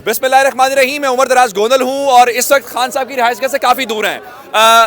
बिस्मिल्लाहिर्रहमानिर्रहीम। मैं उमर दराज गोंदल हूँ और इस वक्त खान साहब की रिहाइशगाह से काफ़ी दूर हैं।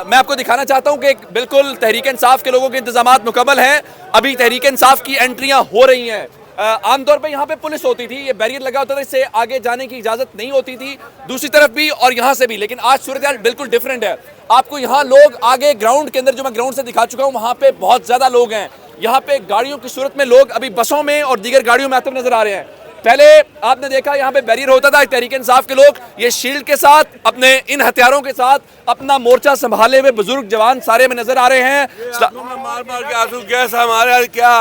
मैं आपको दिखाना चाहता हूँ कि बिल्कुल तहरीक इंसाफ के लोगों के इंतजामात मुकम्मल हैं। अभी तहरीक इंसाफ की एंट्रियाँ हो रही हैं। आमतौर पर यहाँ पे पुलिस होती थी, ये बैरियर लगा होता था, इससे आगे जाने की इजाज़त नहीं होती थी, दूसरी तरफ भी और यहाँ से भी। लेकिन आज सूरत हाल बिल्कुल डिफरेंट है। आपको यहाँ लोग आगे ग्राउंड के अंदर, जो मैं ग्राउंड से दिखा चुका हूँ, वहाँ पे बहुत ज़्यादा लोग हैं। यहाँ पे गाड़ियों की सूरत में लोग अभी बसों में और दीगर गाड़ियों में आते हुए नजर आ रहे हैं। पहले आपने देखा यहाँ पे बैरियर होता था, तहरीक इंसाफ के लोग ये शील्ड के साथ, अपने इन हथियारों के साथ अपना मोर्चा संभाले हुए बुजुर्ग जवान सारे में नजर आ रहे हैं। मार मार के आंसू गैस हमारे क्या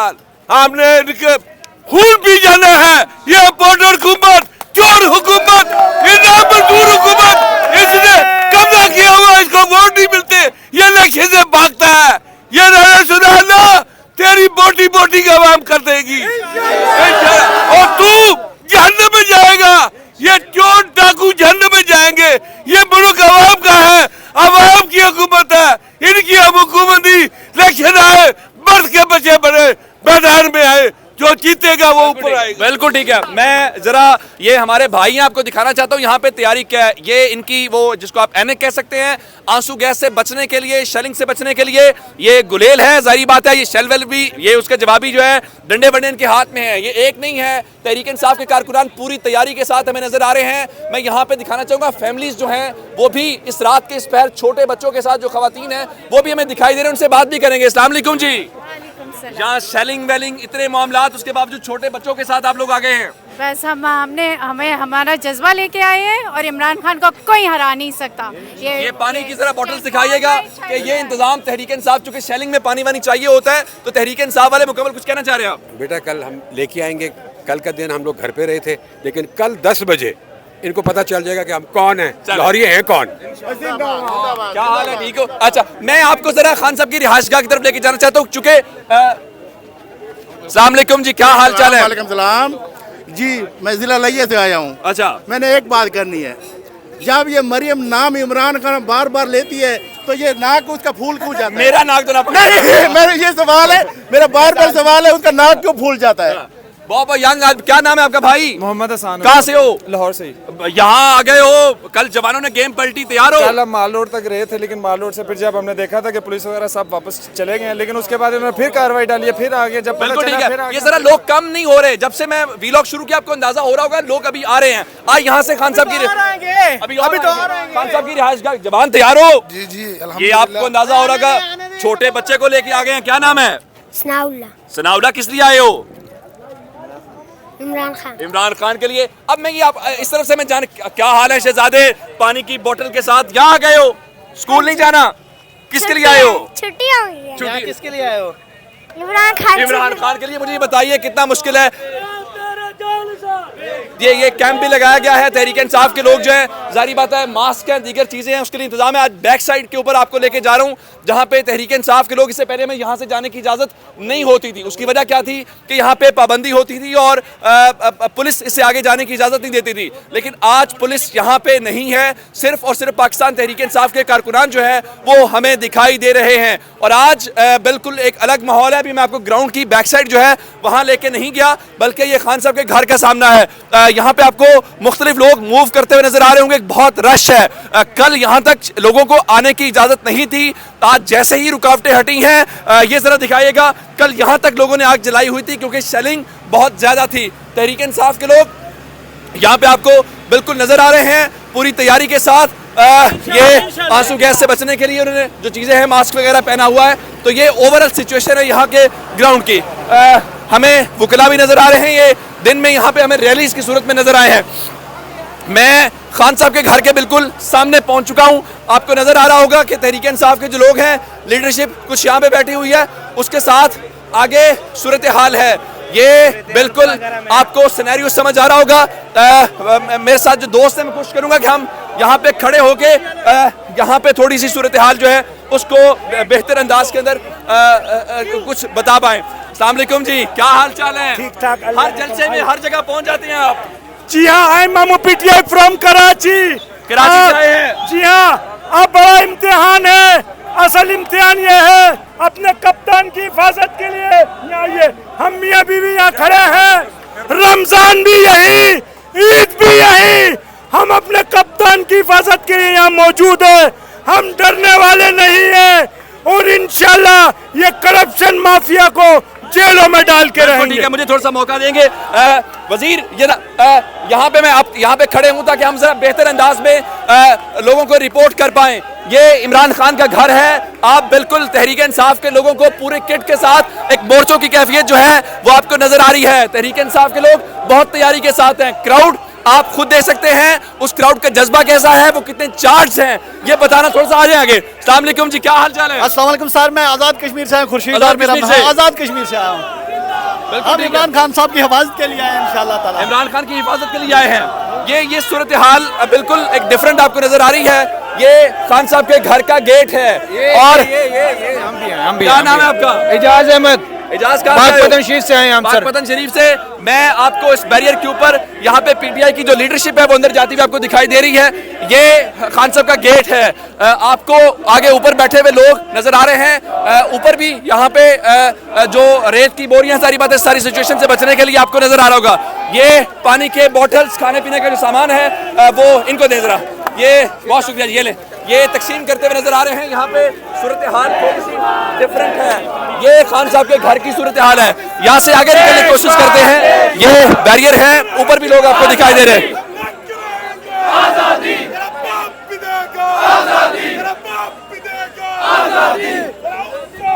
हमने इनके खून पी जाना है। ये बॉर्डर हुकूमत, चोर हुकूमत, मजदूर हुकूमत, इसने कब्जा किया हुआ, इसको वोट नहीं मिलते, ये इलेक्शन से भागता है। ये रहे सुना तेरी बोटी बोटी का आवाम कर देगी और तू जहन्नम में जाएगा। ये चोर डाकू जहन्नम में जाएंगे। ये मुल्क आवाम का है, आवाम की हुकूमत है। इनकी अब हुकूमत ही इलेक्शन आए, बर्फ के बचे बने मैदान में आए, जो जीतेगा वो ऊपर आएगा। बिल्कुल ठीक है। मैं जरा ये हमारे भाई हैं, आपको दिखाना चाहता हूँ यहाँ पे तैयारी क्या है। ये इनकी वो जिसको आप एनेक कह सकते हैं, आंसू गैस से बचने के लिए, शेलिंग से बचने के लिए ये गुलेल है। जाहिर बात है ये शेल वेल भी, ये उसका जवाबी जो है डंडे वंडे इनके हाथ में है। ये एक नहीं है, तहरीक इंसाफ के कारकुनान पूरी तैयारी के साथ हमें नजर आ रहे हैं। मैं यहाँ पे दिखाना चाहूँगा फैमिलीज जो हैं वो भी इस रात के इस पहर, छोटे बच्चों के साथ जो खवातीन हैं वो भी हमें दिखाई दे रहे हैं, उनसे बात भी करेंगे। अस्सलाम वालेकुम जी। यहाँ शेलिंग वेलिंग इतने मामलात, उसके बावजूद छोटे बच्चों के साथ आप लोग आ गए हैं। बस हमें हमारा जज्बा लेके आए हैं और इमरान खान को कोई हरा नहीं सकता। ये पानी की जरा बोतल दिखाइएगा कि ये इंतजाम तहरीक इंसाफ, चूंकि शेलिंग में पानी वानी चाहिए होता है, तो तहरीक इंसाफ वाले मुकम्मल कुछ कहना चाह रहे हैं आप? बेटा कल हम लेके आएंगे। कल का दिन हम लोग घर पे रहे थे, लेकिन कल 10 बजे इनको पता चल जाएगा कि हम कौन हैं, लाहौरी हैं कौन। क्या हाल है? ठीक हो? अच्छा, मैं आपको जरा खान साहब की रिहाइशगाह की तरफ लेके जाना चाहता हूँ, चूंकि अस्सलाम वालेकुम जी, क्या हाल चाल है? वालेकुम सलाम जी, मैं जिला लिया से आया हूँ। अच्छा, मैंने एक बात करनी है, जब ये मरियम नाम इमरान खान बार बार लेती है तो ये नाक उसका फूल क्यों जाता है? मेरा नाक तो ना नहीं, मेरा ये सवाल है, मेरा बार बार सवाल है, उसका नाक क्यों फूल जाता है? बहुत यंग आदमी, क्या नाम है आपका भाई? मोहम्मद हसन। कहाँ से हो? लाहौर से। यहाँ आ गए हो, कल जवानों ने गेम पलटी, तैयार हो? कल हम माल रोड तक रहे थे, लेकिन माल रोड से फिर जब हमने देखा था कि पुलिस वगैरह सब वापस चले गए, लेकिन उसके बाद उन्होंने फिर कार्रवाई डाली है, फिर आगे जब बिल्कुल ठीक है। ये जरा लोग कम नहीं हो रहे, जब से मैं वीलॉग शुरू किया आपको अंदाजा हो रहा होगा, लोग अभी आ रहे हैं। आज यहाँ से खान साहब की अभी तो खान साहब की रिहाइशगाह, जवान तैयार हो? जी जी, ये आपको अंदाजा हो रहा होगा, छोटे बच्चे को लेके आ गए हैं। क्या नाम है? सनाउल्लाह। किस लिए आए हो? इमरान खान के लिए। अब मैं ये आप इस तरफ से मैं जान, क्या हाल है शहजादे? पानी की बोतल के साथ यहाँ आ गए हो, स्कूल नहीं जाना? किसके लिए आए हो? छुट्टियां हुई है। छुट्टी किसके लिए आए हो? इमरान खान के लिए। मुझे ये बताइए कितना मुश्किल है ये कैंप भी लगाया गया है, तहरीक इंसाफ के लोग जो है, जारी बात है मास्क है, दीगर चीजें हैं, उसके लिए इंतजाम है। आज बैक साइड के ऊपर आपको लेके जा रहा हूँ, जहाँ पे तहरीक इंसाफ के लोग, इससे पहले में यहाँ से जाने की इजाजत नहीं होती थी। उसकी वजह क्या थी कि यहाँ पे पाबंदी होती थी और पुलिस इससे आगे जाने की इजाजत नहीं देती थी। लेकिन आज पुलिस यहाँ पे नहीं है, सिर्फ और सिर्फ पाकिस्तान तहरीक इंसाफ के कारकुनान जो है वो हमें दिखाई दे रहे हैं। और आज बिल्कुल एक अलग माहौल है। अभी मैं आपको ग्राउंड की बैक साइड जो है वहाँ लेके नहीं गया, बल्कि ये खान साहब के घर का सामना है। यहाँ पे आपको मुख्तलिफ लोग मूव करते हुए नजर आ रहे होंगे, बहुत रश है। कल यहाँ तक लोगों को आने की इजाजत नहीं थी, आज जैसे ही रुकावटें हटी हैं, ये जरा दिखाइएगा, कल यहाँ तक लोगों ने आग जलाई हुई थी क्योंकि शेलिंग बहुत ज्यादा थी। तहरीक इंसाफ के लोग यहाँ पे आपको बिल्कुल नजर आ रहे हैं पूरी तैयारी के साथ। ये आंसू गैस से बचने के लिए उन्होंने जो चीजें हैं, मास्क वगैरह पहना हुआ है। तो ये ओवरऑल सिचुएशन है यहाँ के ग्राउंड की। हमें वकला भी नजर आ रहे हैं, ये दिन में यहाँ पे हमें रैलीज की सूरत में नजर आए हैं। मैं खान साहब के घर के बिल्कुल सामने पहुंच चुका हूं। आपको नजर आ रहा होगा कि तहरीक इंसाफ के जो लोग हैं, लीडरशिप कुछ यहाँ पे बैठी हुई है, उसके साथ आगे सूरत हाल है। ये बिल्कुल आपको सिनेरियो समझ आ रहा होगा। मेरे साथ जो दोस्त हैं, मैं कोशिश करूंगा कि हम यहाँ पे खड़े होके यहाँ पे थोड़ी सी सूरत हाल जो है उसको बेहतर अंदाज के अंदर कुछ बता पाएं। अस्सलाम वालेकुम जी, क्या हाल चाल है? ठीक ठाक। हर जलसे में हर जगह पहुंच जाते हैं आप? जी हाँ, आई एम मामू पीटीआई फ्रॉम कराची। कराची से आए हैं? जी हाँ, अब बड़ा इम्तिहान है। असल इम्तिहान ये है अपने कप्तान की हिफाजत के लिए। यहाँ ये हम मियाँ बीवी यहाँ खड़े हैं, रमजान भी यही, ईद भी यही, हम अपने कप्तान की हिफाजत के लिए यहाँ मौजूद है। हम डरने वाले नहीं हैं और इंशाल्लाह ये करप्शन माफिया को जेलों में डाल के रहेंगे। ठीक है, मुझे थोड़ा सा मौका देंगे वजीर, ये यहाँ पे मैं आप यहाँ पे खड़े हूँ ताकि हम जरा बेहतर अंदाज में लोगों को रिपोर्ट कर पाएं। ये इमरान खान का घर है। आप बिल्कुल तहरीक इंसाफ के लोगों को पूरे किट के साथ एक मोर्चों की कैफियत जो है वो आपको नजर आ रही है। तहरीक इंसाफ के लोग बहुत तैयारी के साथ हैं। क्राउड आप खुद देख सकते हैं, उस क्राउड का जज्बा कैसा है, वो कितने चार्ज हैं, ये बताना थोड़ा सा आगे आगे। अस्सलाम वालेकुम जी, क्या हाल चाल है? अस्सलाम वालेकुम सर, मैं आज़ाद कश्मीर से खुर्शीद आज़ाद कश्मीर से? आज़ाद कश्मीर से आया हूँ। हम इमरान खान साहब की हिफाजत के लिए आए हैं इंशाल्लाह ताला। इमरान खान की हिफाजत के लिए आए हैं। ये सूरत हाल बिल्कुल एक डिफरेंट आपको नजर आ रही है। ये खान साहब के घर का गेट है और हम भी क्या नाम है आपका? एजाज अहमद, एजाज पाकपतन शरीफ से आए हैं हम सर। पाकपतन शरीफ से। मैं आपको इस बैरियर के ऊपर यहाँ पे पीटीआई की जो लीडरशिप है वो अंदर जाती हुई आपको दिखाई दे रही है। ये खान साहब का गेट है। आपको आगे ऊपर बैठे हुए लोग नजर आ रहे हैं। ऊपर भी यहाँ पे जो रेत की बोरियां, सारी बातें, सारी सिचुएशन से बचने के लिए आपको नजर आ रहा होगा। ये पानी के बॉटल्स, खाने पीने का जो सामान है वो इनको दे जरा। ये बहुत शुक्रिया जी, ये ले, ये तकसीम करते हुए नजर आ रहे हैं। यहाँ पे सूरत हाल थोड़ी सी डिफरेंट है। ये खान साहब के घर की सूरत हाल है। यहाँ से आगे निकलने की कोशिश करते हैं। ये बैरियर है, ऊपर भी लोग आपको दिखाई दे रहे हैं।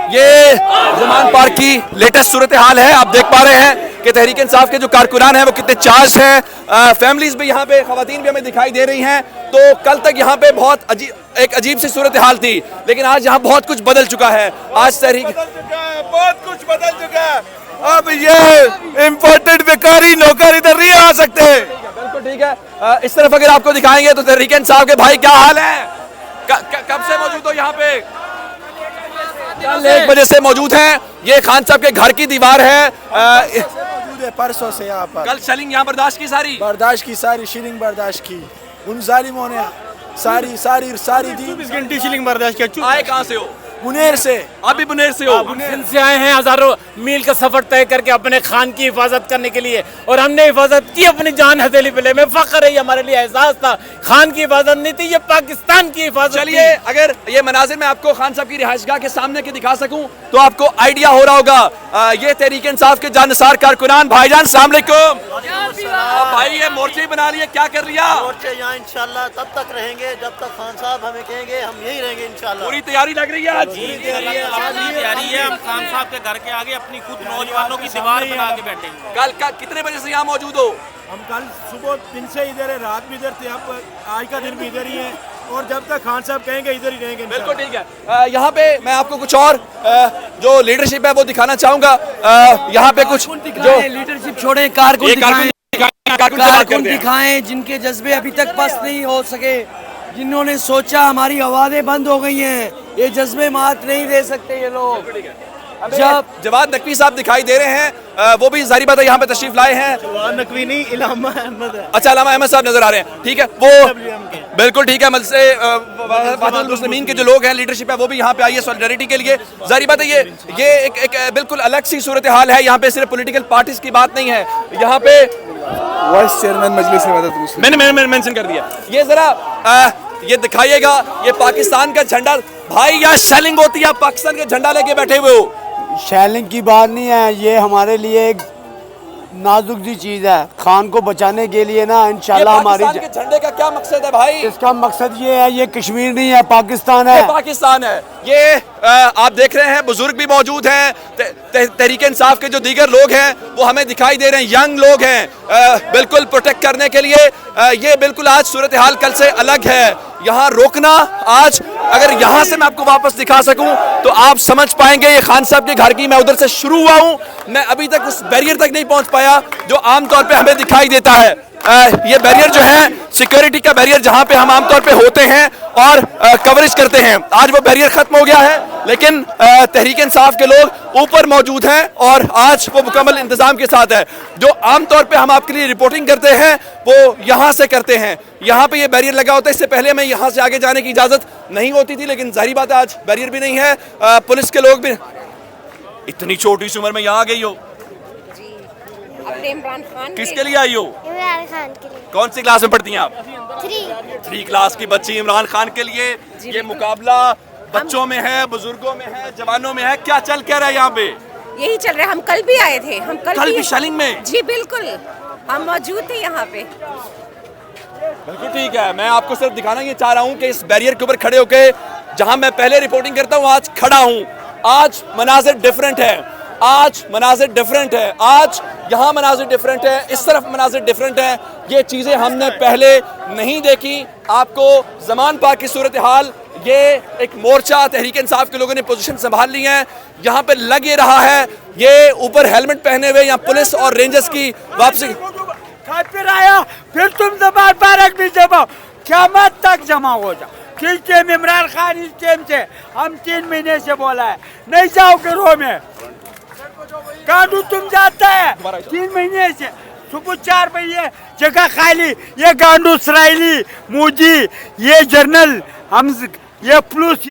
ये ज़मान पार्क की लेटेस्ट सूरत हाल है। आप देख पा रहे हैं कि तहरीक इंसाफ के जो कारकुनान हैं वो कितने चार्ज हैं। फैमिलीज भी यहाँ पे, खवातीन भी हमें दिखाई दे रही हैं। तो कल तक यहाँ पे बहुत एक अजीब सी सूरत हाल थी, लेकिन आज यहाँ बहुत कुछ बदल चुका है। आज तहरीक बहुत कुछ बदल चुका है। अब ये इम्पोर्टेड बेकारी नौकर इधर नहीं आ सकते। बिल्कुल ठीक है। इस तरफ अगर आपको दिखाएंगे तो तहरीक इंसाफ के भाई क्या हाल है? कब से मौजूद हो यहाँ पे? कल 1 बजे से मौजूद हैं। ये खान साहब के घर की दीवार है। मौजूद है परसों से यहाँ पर। कल शेलिंग यहाँ बर्दाश्त की, सारी बर्दाश्त की, सारी शिलिंग बर्दाश्त की। उन जालिमों ने सारी दी। 24 घंटे शिलिंग बर्दाश्त किया। आए कहाँ से हो? बुनेर से। अभी बुनेर से हो? सिंध से आए हैं, हजारों मील का सफर तय करके अपने खान की हिफाजत करने के लिए, और हमने हिफाजत की अपनी जान हथेली पे ले। में फख्र है, ये हमारे लिए एहसास था। खान की हिफाजत नहीं थी, ये पाकिस्तान की हिफाजत। चलिए, अगर ये मनाजिर मैं आपको खान साहब की रिहाइशगाह के सामने के दिखा सकूं तो आपको आइडिया हो रहा होगा। ये तहरीक इंसाफ के जानसार कारकुनान भाईजान, अस्सलाम वालेकुम। भाई ये मोर्चे ही बना लिए, क्या कर लिया? मोर्चे यहाँ इंशाल्लाह तब तक रहेंगे जब तक खान साहब हमें कहेंगे, हम यही रहेंगे इंशाल्लाह। पूरी तैयारी लग रही है आज? तैयारी है। हम खान साहब के घर के आगे अपनी खुद नौजवानों की दीवार बना के बैठेंगे। कल का कितने बजे से यहाँ मौजूद हो? हम कल सुबह दिन से इधर है, रात भी इधर थे, अब आज का दिन भी इधर ही है, और जब तक खान साहब कहेंगे इधर ही रहेंगे। बिल्कुल ठीक है। यहाँ पे मैं आपको कुछ और जो लीडरशिप है वो दिखाना चाहूंगा। यहाँ पे कुछ जो लीडरशिप छोड़े, कारकुन दिखाएं जिनके जज्बे अभी तक पस्त नहीं हो सके, जिन्होंने सोचा हमारी आवाजें बंद हो गई हैं, ये जज्बे मात नहीं दे सकते ये लोग। जब जवाद नकवी साहब दिखाई दे रहे हैं, वो भी जारी बात है यहाँ पे तशरीफ लाए हैं। जवाद नकवी नहीं, इलामा अहमद है। अच्छा, इलामा अहमद साहब नजर आ रहे हैं। ठीक है, वो बिल्कुल ठीक है। मजलिस मुस्लिमीन के जो लोग हैं, लीडरशिप है, वो भी यहाँ पे आई है सॉलिडारिटी के लिए। जारी बात है, ये एक बिल्कुल अलग सी सूरत हाल है। यहाँ पे सिर्फ पॉलिटिकल पार्टीज की बात नहीं है। यहाँ पे वाइस चेयरमैन मजलिस मैंने मेंशन कर दिया। ये जरा ये दिखाइएगा, ये पाकिस्तान का झंडा। भाई यहाँ शेलिंग होती है, आप पाकिस्तान का झंडा लेके बैठे हुए हो। शैलिंग की बात नहीं है, ये हमारे लिए एक नाजुक सी चीज है। खान को बचाने के लिए ना इंशाल्लाह हमारी के झंडे का क्या मकसद है भाई? इसका मकसद ये है, ये कश्मीर नहीं है, पाकिस्तान है। पाकिस्तान है ये। आप देख रहे हैं बुजुर्ग भी मौजूद हैं। तहरीक इंसाफ के जो दीगर लोग हैं वो हमें दिखाई दे रहे हैं, यंग लोग हैं, बिल्कुल प्रोटेक्ट करने के लिए। ये बिल्कुल आज सूरत हाल कल से अलग है। यहाँ रोकना, आज अगर यहाँ से मैं आपको वापस दिखा सकूं तो आप समझ पाएंगे ये खान साहब के घर की। मैं उधर से शुरू हुआ हूँ, मैं अभी तक उस बैरियर तक नहीं पहुँच पाया जो आमतौर पे हमें दिखाई देता है। ये बैरियर जो है सिक्योरिटी का बैरियर, जहाँ पे हम आमतौर पे होते हैं और कवरेज करते हैं, आज वो बैरियर खत्म हो गया है। लेकिन तहरीक इंसाफ के लोग ऊपर मौजूद हैं और आज वो मुकम्मल इंतजाम के साथ है। जो आमतौर पे हम आपके लिए रिपोर्टिंग करते हैं वो यहाँ से करते हैं। यहाँ पे ये बैरियर लगा होता है। इससे पहले मैं यहाँ से आगे जाने की इजाज़त नहीं होती थी, लेकिन जाहिर बात है आज बैरियर भी नहीं है। पुलिस के लोग भी। इतनी छोटी सी उम्र में यहाँ आ गई हो? अपने इमरान खान किसके लिए आई हो? इमरान खान के लिए। कौन सी क्लास में पढ़ती हैं आप? 3 क्लास की बच्ची इमरान खान के लिए ये मुकाबला बच्चों में है, बुजुर्गों में है, जवानों में है, क्या चल क्या रहा है यहाँ पे? यही चल रहा है। हम कल भी आए थे, हम कल भी शालिंग में? जी बिल्कुल, हम मौजूद थे यहाँ पे। बिल्कुल ठीक है। मैं आपको सिर्फ दिखाना ये चाह रहा हूँ कि इस बैरियर के ऊपर खड़े होके जहाँ मैं पहले रिपोर्टिंग करता हूँ आज खड़ा हूँ। आज मनाजिर डिफरेंट है, आज मनाजिर डिफरेंट है, आज यहाँ मनाजिर डिफरेंट है, इस तरफ मनाजिर डिफरेंट है। ये चीज़ें हमने पहले नहीं देखी। आपको ज़मान पाक की सूरत हाल, ये एक मोर्चा तहरीक इंसाफ के लोगों ने पोजीशन संभाल ली है। यहाँ पे लग ये रहा है, ये ऊपर हेलमेट पहने हुए यहाँ पुलिस और रेंजर्स की वापसी। फिर आया, फिर तुम जबान पारक भी जमाओ, क़यामत तक जमा हो जाओ। किस टाइम इमरान खान इस टाइम से हम 3 महीने से बोला है नहीं जाओगे रो में। गांडू तुम जाता है 3 महीने से, सुबह 4 बजे जगह खाली। ये गांडू इसराइली मोदी, ये जर्नल हम, ये पुलिस